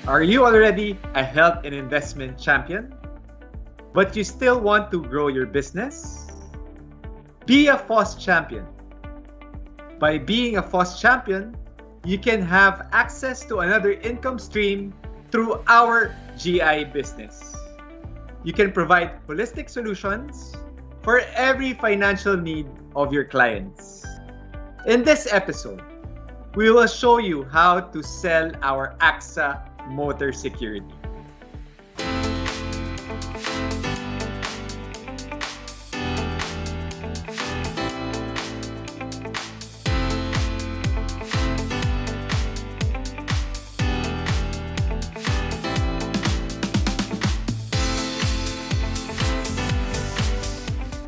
Are you already a health and investment champion, but you still want to grow your business? Be a FOSS champion. By being a FOSS champion, you can have access to another income stream through our GI business. You can provide holistic solutions for every financial need of your clients. In this episode, we will show you how to sell our AXA Motor Security.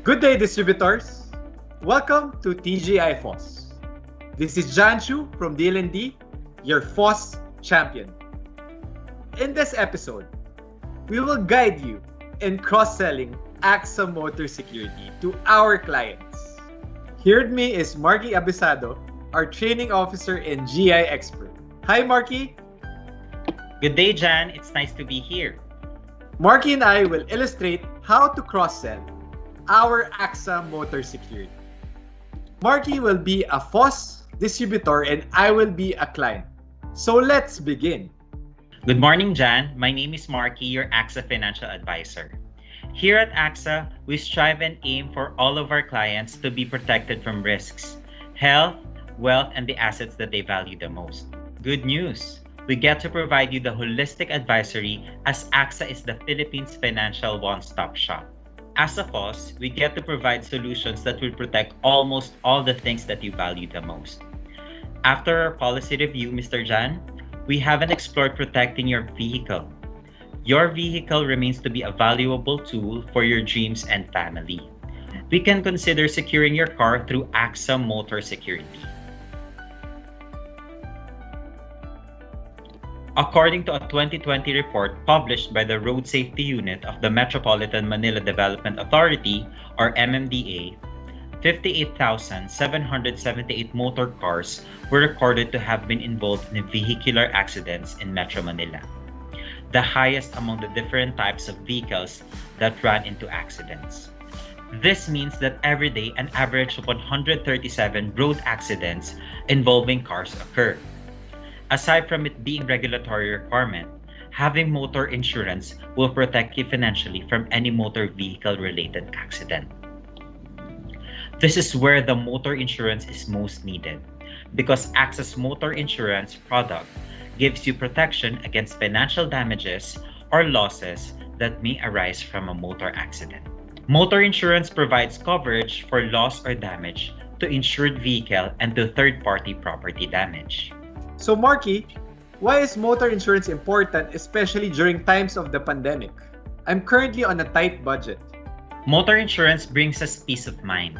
Good day, distributors. Welcome to TGIFOSS. This is Janshu from DLND, your FOSS champion. In this episode, we will guide you in cross-selling AXA Motor Security to our clients. Here with me is Marky Abisado, our training officer and GI expert. Hi, Marky. Good day, Jan. It's nice to be here. Marky and I will illustrate how to cross-sell our AXA Motor Security. Marky will be a FOSS distributor and I will be a client. So let's begin. Good morning, Jan. My name is Marky, your AXA financial advisor. Here at AXA, we strive and aim for all of our clients to be protected from risks, health, wealth, and the assets that they value the most. Good news! We get to provide you the holistic advisory as AXA is the Philippines' financial one-stop shop. As a FOSS, we get to provide solutions that will protect almost all the things that you value the most. After our policy review, Mr. Jan, we haven't explored protecting your vehicle. Your vehicle remains to be a valuable tool for your dreams and family. We can consider securing your car through AXA Motor Security. According to a 2020 report published by the Road Safety Unit of the Metropolitan Manila Development Authority, or MMDA, 58,778 motor cars were recorded to have been involved in vehicular accidents in Metro Manila, the highest among the different types of vehicles that ran into accidents. This means that every day an average of 137 road accidents involving cars occur. Aside from it being a regulatory requirement, having motor insurance will protect you financially from any motor vehicle-related accident. This is where the motor insurance is most needed, because AXA's motor insurance product gives you protection against financial damages or losses that may arise from a motor accident. Motor insurance provides coverage for loss or damage to insured vehicle and to third-party property damage. So Marky, why is motor insurance important, especially during times of the pandemic? I'm currently on a tight budget. Motor insurance brings us peace of mind.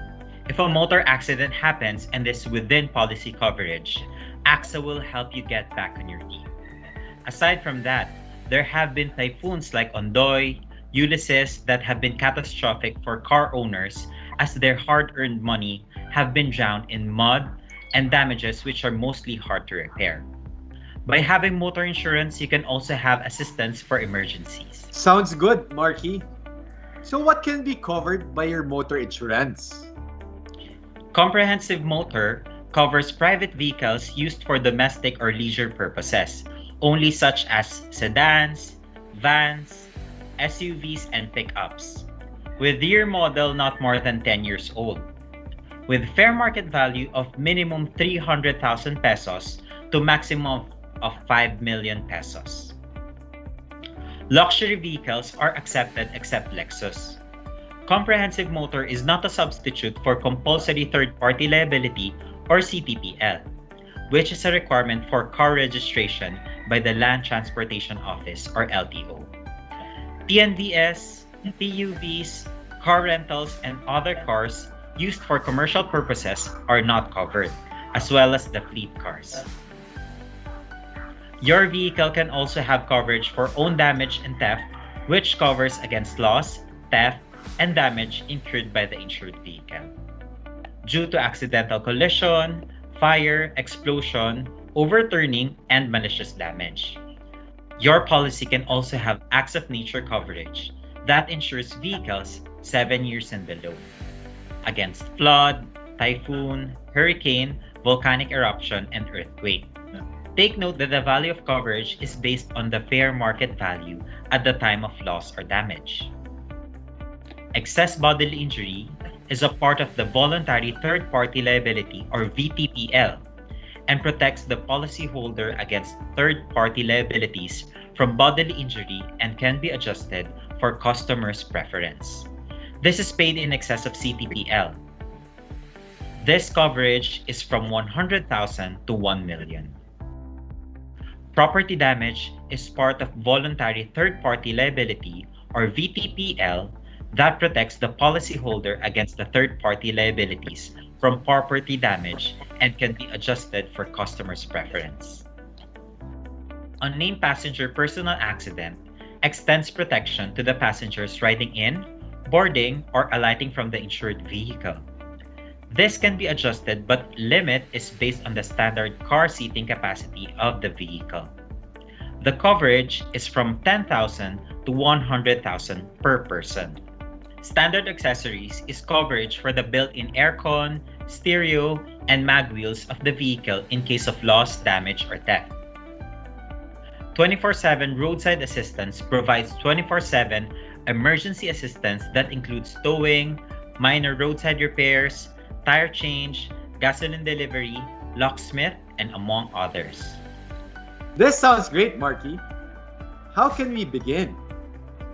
If a motor accident happens and is within policy coverage, AXA will help you get back on your feet. Aside from that, there have been typhoons like Ondoy, Ulysses that have been catastrophic for car owners as their hard-earned money have been drowned in mud and damages which are mostly hard to repair. By having motor insurance, you can also have assistance for emergencies. Sounds good, Marky. So what can be covered by your motor insurance? Comprehensive motor covers private vehicles used for domestic or leisure purposes, only such as sedans, vans, SUVs, and pickups, with year model not more than 10 years old, with fair market value of minimum 300,000 pesos to maximum of 5 million pesos. Luxury vehicles are accepted except Lexus. Comprehensive motor is not a substitute for compulsory third-party liability or CTPL, which is a requirement for car registration by the Land Transportation Office or LTO. PNVS, PUVs, car rentals, and other cars used for commercial purposes are not covered, as well as the fleet cars. Your vehicle can also have coverage for own damage and theft, which covers against loss, theft, and damage incurred by the insured vehicle due to accidental collision, fire, explosion, overturning, and malicious damage. Your policy can also have acts of nature coverage that insures vehicles 7 years and below against flood, typhoon, hurricane, volcanic eruption, and earthquake. Take note that the value of coverage is based on the fair market value at the time of loss or damage. Excess bodily injury is a part of the voluntary third-party liability or VTPL and protects the policyholder against third-party liabilities from bodily injury and can be adjusted for customers' preference. This is paid in excess of CTPL. This coverage is from 100,000 to 1 million. Property damage is part of voluntary third-party liability or VTPL that protects the policyholder against the third-party liabilities from property damage and can be adjusted for customers' preference. Unnamed passenger personal accident extends protection to the passengers riding in, boarding, or alighting from the insured vehicle. This can be adjusted, but limit is based on the standard car seating capacity of the vehicle. The coverage is from 10,000 to 100,000 per person. Standard accessories is coverage for the built-in aircon, stereo, and mag wheels of the vehicle in case of loss, damage, or theft. 24/7 roadside assistance provides 24/7 emergency assistance that includes towing, minor roadside repairs, tire change, gasoline delivery, locksmith, and among others. This sounds great, Marky. How can we begin?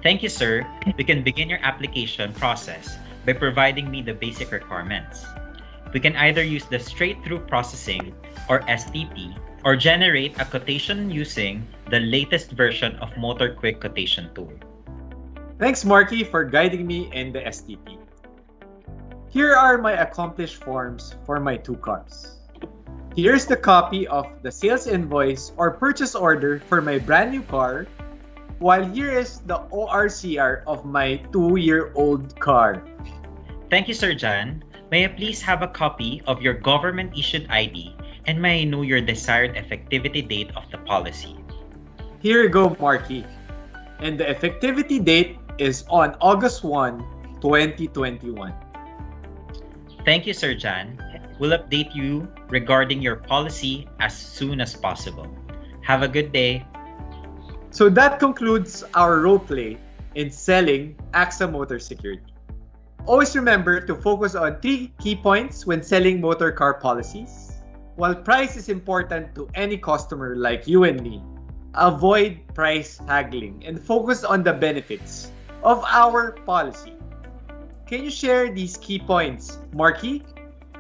Thank you, sir. We can begin your application process by providing me the basic requirements. We can either use the straight-through processing or STP or generate a quotation using the latest version of Motor Quick Quotation Tool. Thanks, Marky, for guiding me in the STP. Here are my accomplished forms for my 2 cars. Here's the copy of the sales invoice or purchase order for my brand new car, while here is the ORCR of my 2-year-old car. Thank you, Sir John. May I please have a copy of your government-issued ID and may I know your desired effectivity date of the policy? Here you go, Marky. And the effectivity date is on August 1, 2021. Thank you, Sir John. We'll update you regarding your policy as soon as possible. Have a good day. So that concludes our roleplay in selling AXA Motor Security. Always remember to focus on 3 key points when selling motor car policies. While price is important to any customer like you and me, avoid price haggling and focus on the benefits of our policy. Can you share these key points, Marky?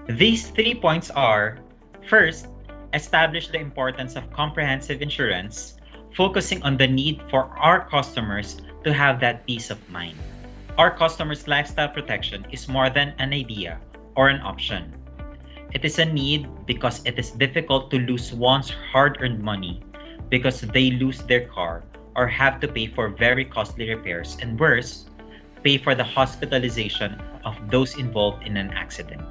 These 3 points are: first, establish the importance of comprehensive insurance, focusing on the need for our customers to have that peace of mind. Our customers' lifestyle protection is more than an idea or an option. It is a need because it is difficult to lose one's hard-earned money because they lose their car or have to pay for very costly repairs and worse, pay for the hospitalization of those involved in an accident.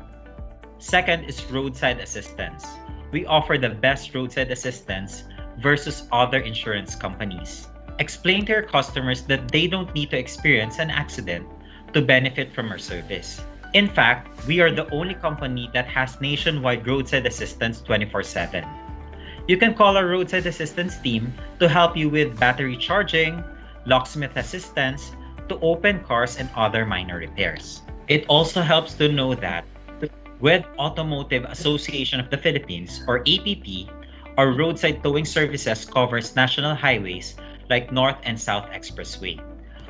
Second is roadside assistance. We offer the best roadside assistance versus other insurance companies. Explain to your customers that they don't need to experience an accident to benefit from our service. In fact, we are the only company that has nationwide roadside assistance 24/7. You can call our roadside assistance team to help you with battery charging, locksmith assistance, to open cars and other minor repairs. It also helps to know that with Automotive Association of the Philippines or APP, our roadside towing services covers national highways like North and South Expressway.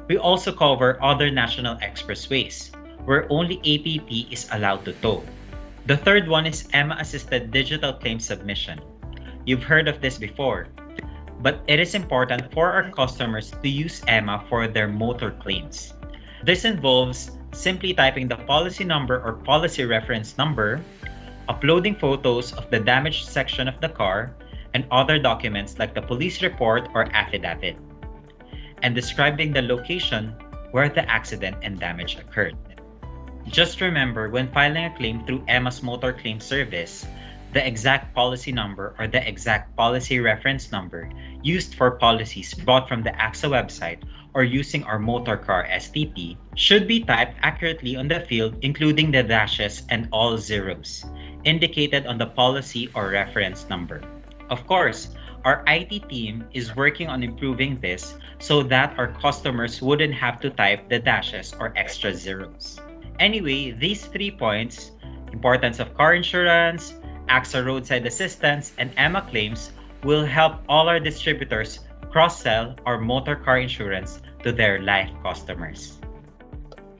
We also cover other national expressways where only APP is allowed to tow. The third one is EMA-assisted digital claim submission. You've heard of this before, but it is important for our customers to use EMA for their motor claims. This involves simply typing the policy number or policy reference number, uploading photos of the damaged section of the car, and other documents like the police report or affidavit, and describing the location where the accident and damage occurred. Just remember, when filing a claim through EMA's Motor Claim Service, The exact policy number or the exact policy reference number used for policies bought from the AXA website or using our motorcar STP should be typed accurately on the field, including the dashes and all zeros indicated on the policy or reference number. Of course, our IT team is working on improving this so that our customers wouldn't have to type the dashes or extra zeros. Anyway, these 3 points, importance of car insurance, AXA roadside assistance, and EMA claims, will help all our distributors cross-sell our motor car insurance to their life customers.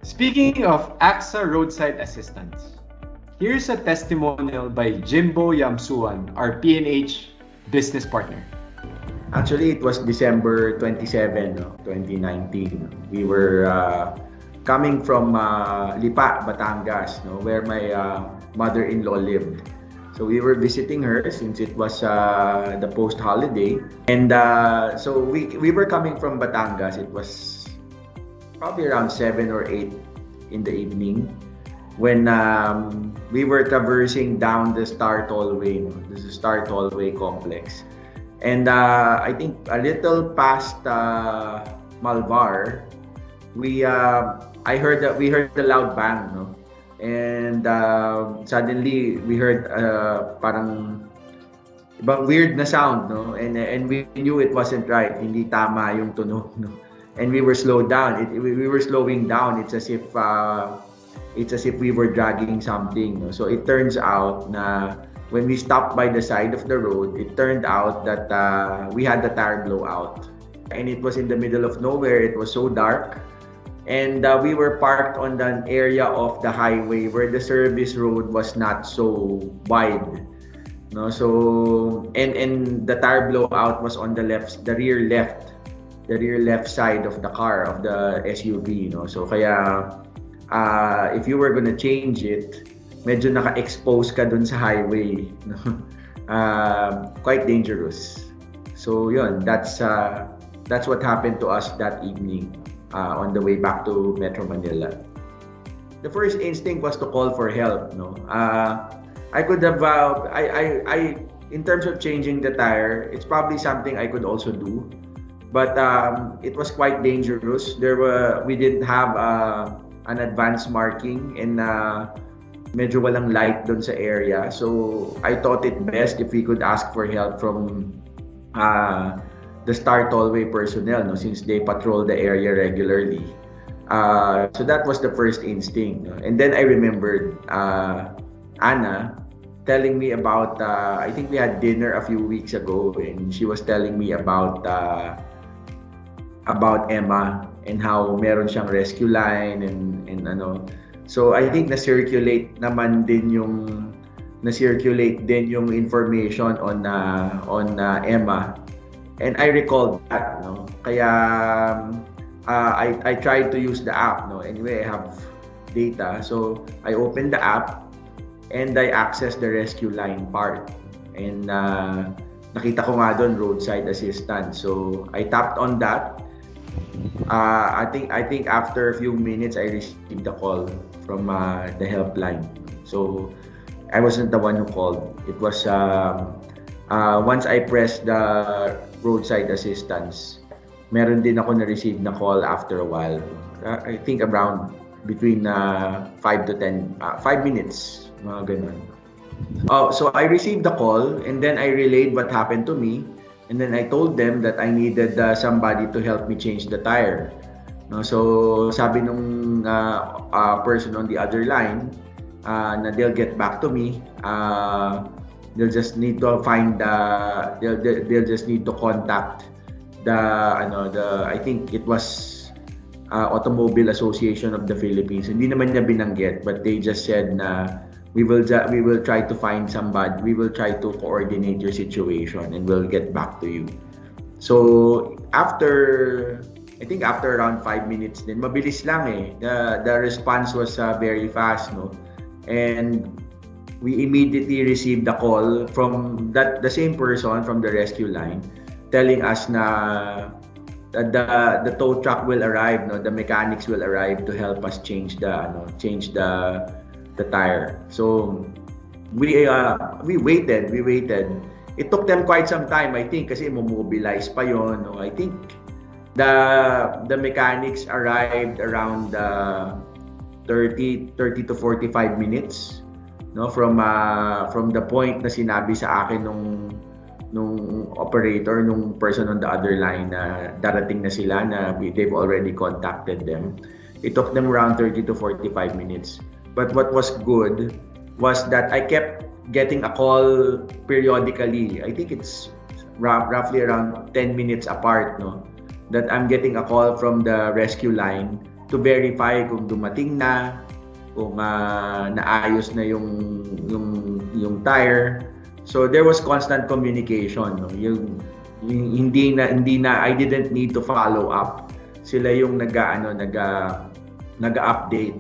Speaking of AXA roadside assistance, here's a testimonial by Jimbo Yamsuan, our PNH business partner. Actually, it was December 27, 2019. We were coming from Lipa, Batangas, where my mother-in-law lived. So we were visiting her since it was the post-holiday. And so we were coming from Batangas. It was probably around 7 or 8 in the evening when we were traversing down the Star Tollway. This is Star Tollway complex. And I think a little past Malvar, we heard the loud bang, and suddenly we heard parang ibang weird na sound, and we knew it wasn't right, hindi tama yung tunog, and we were slowed down. We were slowing down. It's as if we were dragging something, So it turns out na when we stopped by the side of the road, it turned out that we had the tire blowout, and it was in the middle of nowhere. It was so dark. And we were parked on an area of the highway where the service road was not so wide. So and the tire blowout was on the rear left side of the car, of the SUV. So kaya if you were gonna change it, medyo naka-expose ka dun sa highway. Quite dangerous. So yun, that's what happened to us that evening. On the way back to Metro Manila. The first instinct was to call for help. I could have, in terms of changing the tire, it's probably something I could also do, but it was quite dangerous. We didn't have an advanced marking, and medyo walang light dun sa area. So I thought it best if we could ask for help from the Star Tollway personnel, since they patrol the area regularly. So that was the first instinct. And then I remembered Anna telling me about, I think we had dinner a few weeks ago, and she was telling me about Emma and how meron siyang rescue line and ano. So I think na-circulate din yung information on Emma. And I recalled that, Kaya I tried to use the app, Anyway, I have data, so I opened the app and I accessed the rescue line part. And nakita ko nga doon roadside assistance. So I tapped on that. I think after a few minutes I received the call from the helpline. So I wasn't the one who called. It was once I pressed the roadside assistance, meron din ako na-receive na call after a while. I think around between 5 minutes, mga ganun. So I received the call, and then I relayed what happened to me, and then I told them that I needed somebody to help me change the tire. So sabi nung person on the other line na they'll get back to me. They'll just need to they'll just need to contact I think it was Automobile Association of the Philippines. Hindi naman niya binanggit, but they just said na we will try to find somebody, we will try to coordinate your situation and we'll get back to you. So after around 5 minutes din, mabilis lang the response was very fast, and we immediately received the call from the same person from the rescue line telling us na the tow truck will arrive, the mechanics will arrive to help us change the tire. So we waited. It took them quite some time, I think, kasi mobilize pa yon. No? I think the mechanics arrived around 30 to 45 minutes, no, from the point na sinabi sa akin nung operator, nung person on the other line na darating na sila, na they've already contacted them. It took them around 30 to 45 minutes. But what was good was that I kept getting a call periodically. I think it's roughly around 10 minutes apart, no, that I'm getting a call from the rescue line to verify kung dumating na, kung naayos na yung tire. So there was constant communication, no? Hindi na I didn't need to follow up. Sila yung nag-update.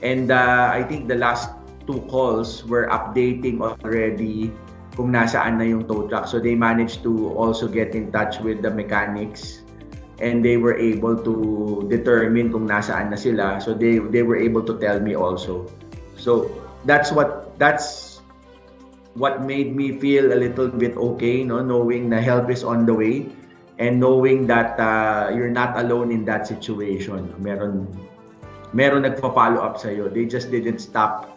And I think the last 2 calls were updating already kung nasaan na yung tow truck. So they managed to also get in touch with the mechanics, and they were able to determine kung nasaan na sila. So they were able to tell me also. So that's what made me feel a little bit okay, no, knowing na help is on the way, and knowing that you're not alone in that situation. Meron nagpa-follow up sa iyo. They just didn't stop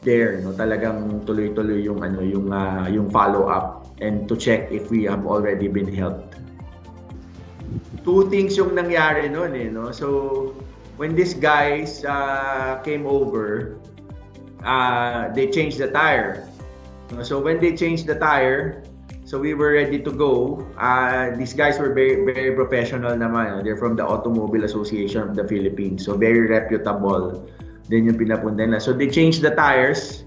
there, no. Talagang tuloy-tuloy yung follow up and to check if we have already been helped. 2 things yung nangyari noon, no. So when these guys came over, they changed the tire. So when they changed the tire, so we were ready to go. These guys were very, very professional naman. They're from the Automobile Association of the Philippines. So very reputable din yung pinapunta na. So they changed the tires.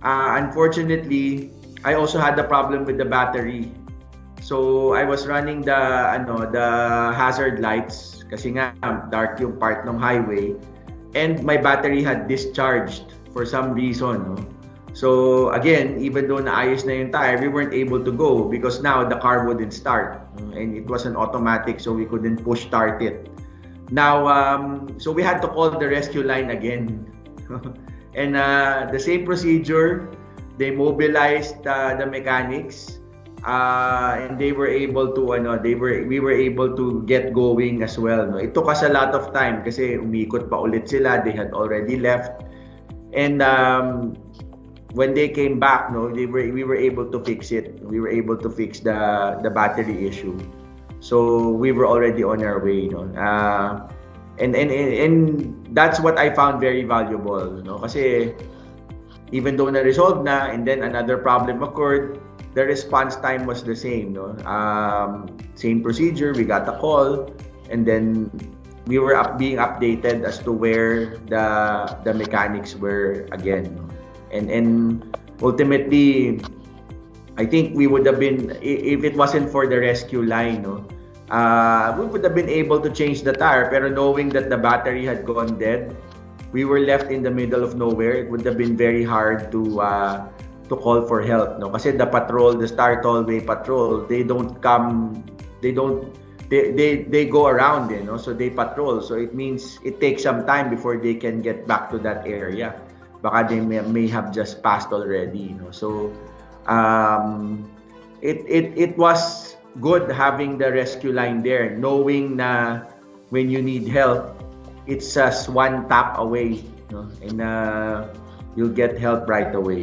Unfortunately, I also had a problem with the battery. So I was running the hazard lights kasi nga dark yung part ng highway, and my battery had discharged for some reason, no? So again, even though naayos na yung tire, we weren't able to go because now the car wouldn't start, and it was an automatic, so we couldn't push start it. Now, so we had to call the rescue line again, and the same procedure. They mobilized the mechanics, and they were able to we were able to get going as well. No? It took us a lot of time kasi umikot pa ulit sila. They had already left, and when they came back, no, we were able to fix it. We were able to fix the battery issue. So we were already on our way, no. And that's what I found very valuable, no, kasi even though na-resolve na and then another problem occurred, the response time was the same, no. Same procedure, we got a call, and then we were being updated as to where the mechanics were again, no? And ultimately, I think we would have been, if it wasn't for the rescue line, no, we would have been able to change the tire, pero knowing that the battery had gone dead, we were left in the middle of nowhere. It would have been very hard to call for help, no, kasi the Star Tollway patrol, they go around, you know, so they patrol, so it means it takes some time before they can get back to that area. Baka they may have just passed already, you know. So it was good having the rescue line there, knowing na when you need help, it's just one tap away, you know, and you'll get help right away.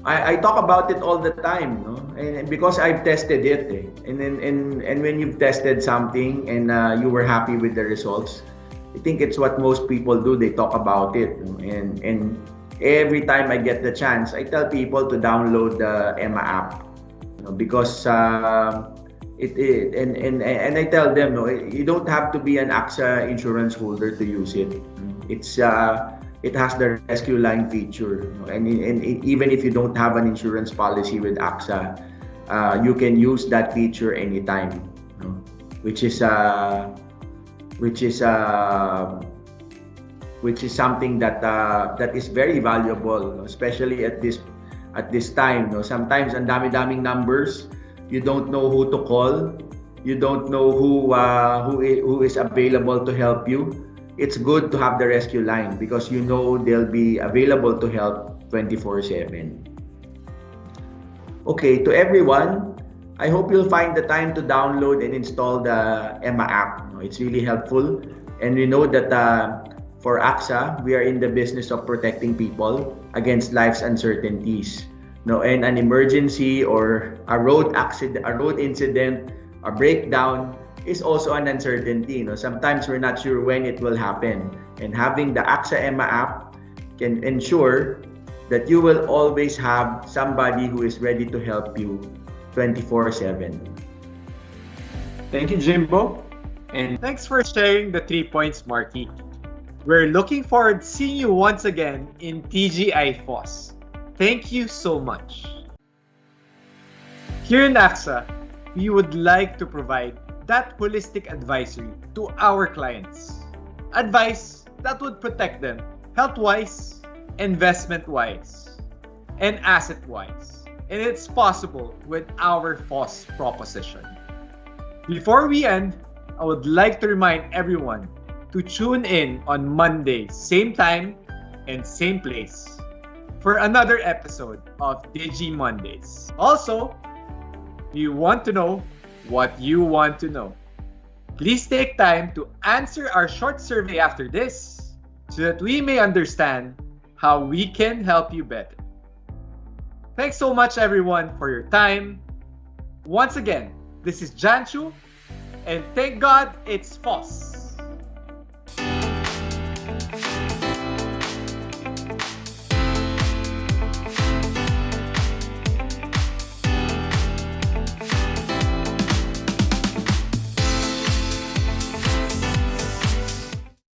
I talk about it all the time, no? And because I've tested it, and when you've tested something and you were happy with the results, I think it's what most people do. They talk about it, and every time I get the chance, I tell people to download the Emma app, you know, because and I tell them, no, you don't have to be an AXA insurance holder to use it. It has the rescue line feature, you know, and even if you don't have an insurance policy with AXA, you can use that feature anytime, you know, which is something that is very valuable, especially at this time, no. Sometimes ang dami-daming numbers, you don't know who to call, you don't know who is available to help you. It's good to have the rescue line because you know they'll be available to help 24/7. Okay, to everyone, I hope you'll find the time to download and install the Emma app. It's really helpful. And we know that for AXA, we are in the business of protecting people against life's uncertainties. And an emergency or a road accident, a road incident, a breakdown is also an uncertainty. Sometimes we're not sure when it will happen. And having the AXA Emma app can ensure that you will always have somebody who is ready to help you 24/7. Thank you, Jimbo. And thanks for sharing the 3 points, Marky. We're looking forward to seeing you once again in TGIFOSS. Thank you so much. Here in AXA, we would like to provide that holistic advisory to our clients. Advice that would protect them health-wise, investment-wise, and asset-wise. And it's possible with our FOSS proposition. Before we end, I would like to remind everyone to tune in on Monday, same time and same place, for another episode of Digi Mondays. Also, you want to know what you want to know. Please take time to answer our short survey after this so that we may understand how we can help you better. Thanks so much, everyone, for your time. Once again, this is Janchu, and thank God it's FOSS.